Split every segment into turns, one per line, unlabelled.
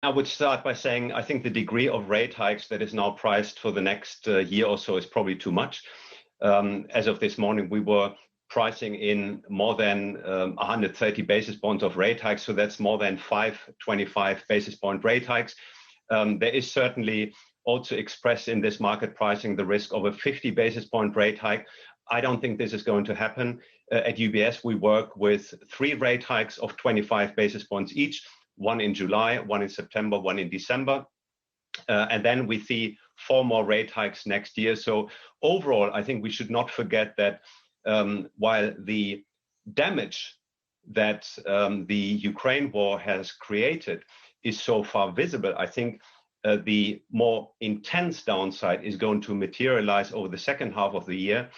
I would start by saying I think the degree of rate hikes that is now priced for the next year or so is probably too much. As of this morning, we were pricing in more than 130 basis points of rate hikes, so that's more than 25 basis point rate hikes. There is certainly also expressed in this market pricing the risk of a 50 basis point rate hike. I don't think this is going to happen. At UBS, we work with 3 rate hikes of 25 basis points each, one in July, one in September, one in December. And then we see 4 more rate hikes next year. So overall, I think we should not forget that while the damage that the Ukraine war has created is so far visible, I think the more intense downside is going to materialize over the second half of the year.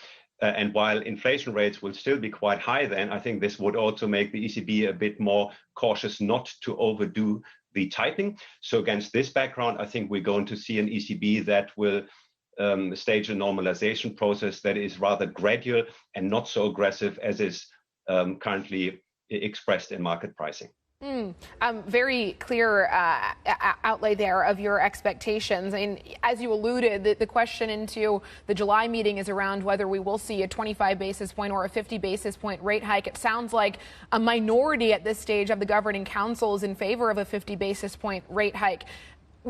And while inflation rates will still be quite high then, I think this would also make the ECB a bit more cautious not to overdo the tightening. So against this background, I think we're going to see an ECB that will stage a normalization process that is rather gradual and not so aggressive as is currently expressed in market pricing.
Very clear outlay there of your expectations. And as you alluded, the question into the July meeting is around whether we will see a 25 basis point or a 50 basis point rate hike. It sounds like a minority at this stage of the governing council is in favor of a 50 basis point rate hike.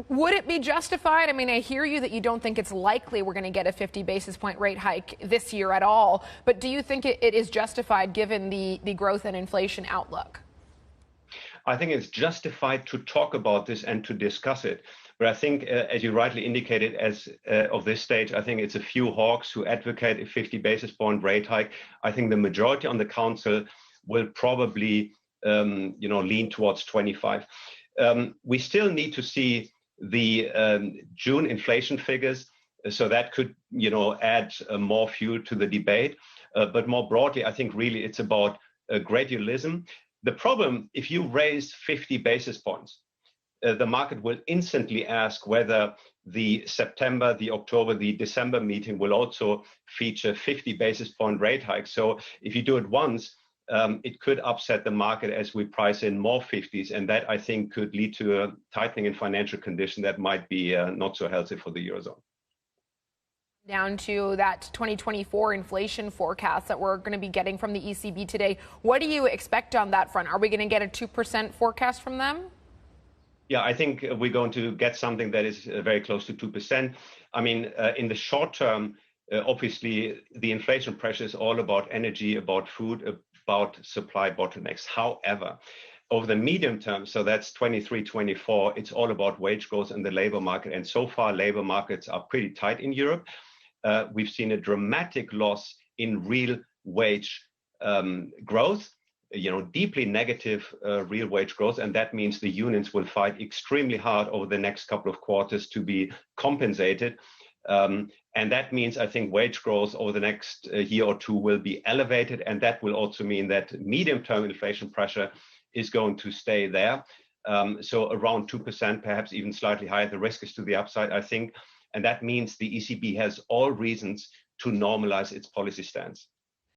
Would it be justified? I mean, I hear you that you don't think it's likely we're going to get a 50 basis point rate hike this year at all. But do you think it is justified given the growth and inflation outlook?
I think it's justified to talk about this and to discuss it. But I think, as you rightly indicated, as of this stage, I think it's a few hawks who advocate a 50 basis point rate hike. I think the majority on the council will probably, lean towards 25. We still need to see the June inflation figures, so that could, add more fuel to the debate. But more broadly, I think really it's about gradualism. The problem, if you raise 50 basis points, the market will instantly ask whether the September, the October, the December meeting will also feature 50 basis point rate hikes. So if you do it once, it could upset the market as we price in more 50s. And that, I think, could lead to a tightening in financial condition that might be not so healthy for the Eurozone.
Down to that 2024 inflation forecast that we're going to be getting from the ECB today. What do you expect on that front? Are we going to get a 2% forecast from them?
Yeah, I think we're going to get something that is very close to 2%. I mean, in the short term, obviously, the inflation pressure is all about energy, about food, about supply bottlenecks. However, over the medium term, so that's 23, 24, it's all about wage growth in the labor market. And so far, labor markets are pretty tight in Europe. We've seen a dramatic loss in real wage growth, deeply negative real wage growth. And that means the unions will fight extremely hard over the next couple of quarters to be compensated. And that means, I think, wage growth over the next year or two will be elevated. And that will also mean that medium-term inflation pressure is going to stay there. So around 2%, perhaps even slightly higher. The risk is to the upside, I think. And that means the ECB has all reasons to normalize its policy stance.